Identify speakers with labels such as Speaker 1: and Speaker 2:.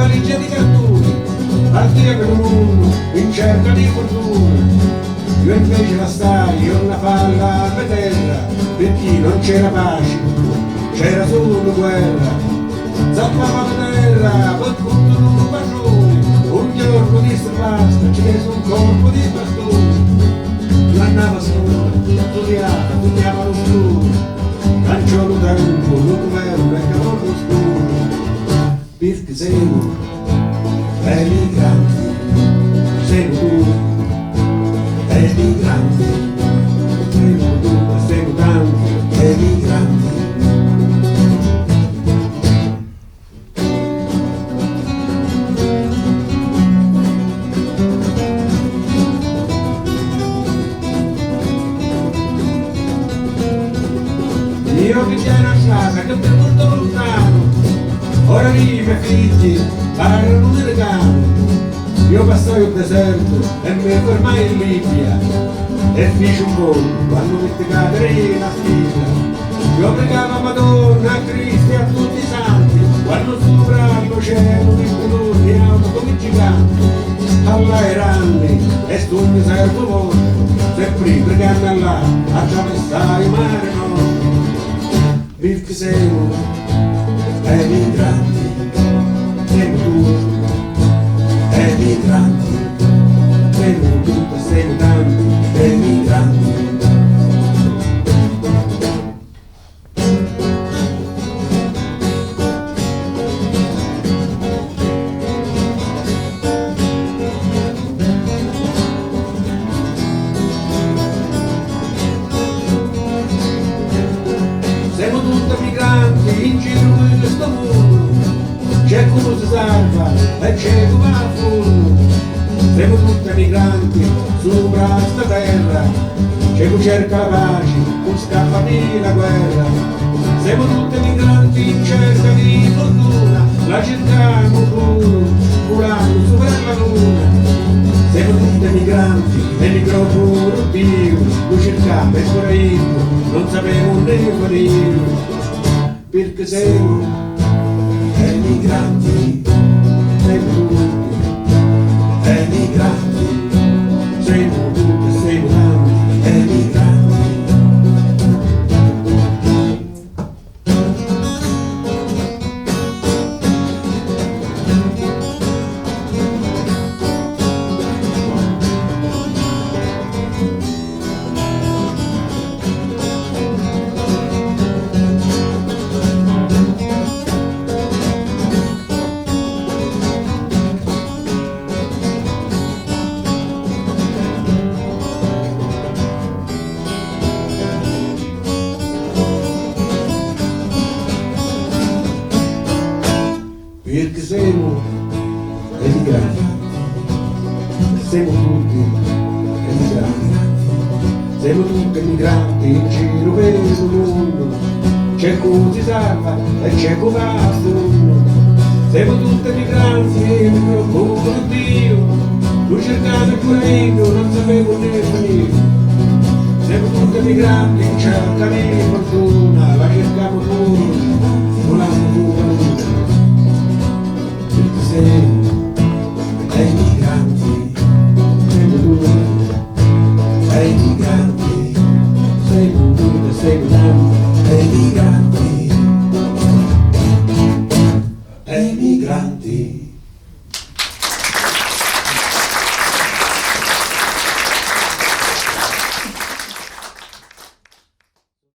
Speaker 1: valigia di cartoni, partia per un mondo in cerca di fortuna. Io invece la stai, una palla a terra, perché non c'era pace, c'era solo guerra. Zappava la terra, per tutto un bacione, un giorno disse basta, ci mise un colpo di bastone. Tu andava sola, studiava, studiava lo scuro, canciolo tempo, lo governo e cavallo scuro. Perché siamo emigranti, siamo tu, emigranti, siamo tu, siamo tanti, emigranti. Io che c'è una casa che per molto lontano, ora lì i miei figli parlano americano. Io passai il deserto e mi fermai in Libia e feci un volo quando mi cadere la spiglia. Io pregavo a Madonna, a Cristo e a tutti i santi, quando sopra l'oceano mi prodotti in auto come giganti. Alla eranni e stu mi servo vostro, sempre pregando là, attraversare il mare nostro. Perché siamo emigranti, siamo tutti emigranti, siamo tutti, siamo tanti emigranti. Siamo tutti migranti in giro in questo mondo, c'è come si salva e c'è come va a fondo. Siamo tutti migranti sopra sta terra, c'è chi cerca la pace, chi scappa di la guerra. Siamo tutti migranti in cerca di fortuna, la cerchiamo pure, volando sopra la luna. Siamo tutti migranti e microfono Dio, lo cercavo e ora io non sapevo né fare. Perché siamo emigranti, siamo tutti emigranti, siamo tutti, siamo tanti emigranti. Perché siamo emigranti, siamo tutti emigranti, siamo tutti emigranti in giro per il mondo, c'è chi si salva e c'è chi va a fondo. Siamo tutti emigranti e mi preoccupo di Dio, lo cercate pure io, non sapevo né finire. Siamo tutti emigranti in cerca di fortuna, la cerchiamo pure, volando pure. Say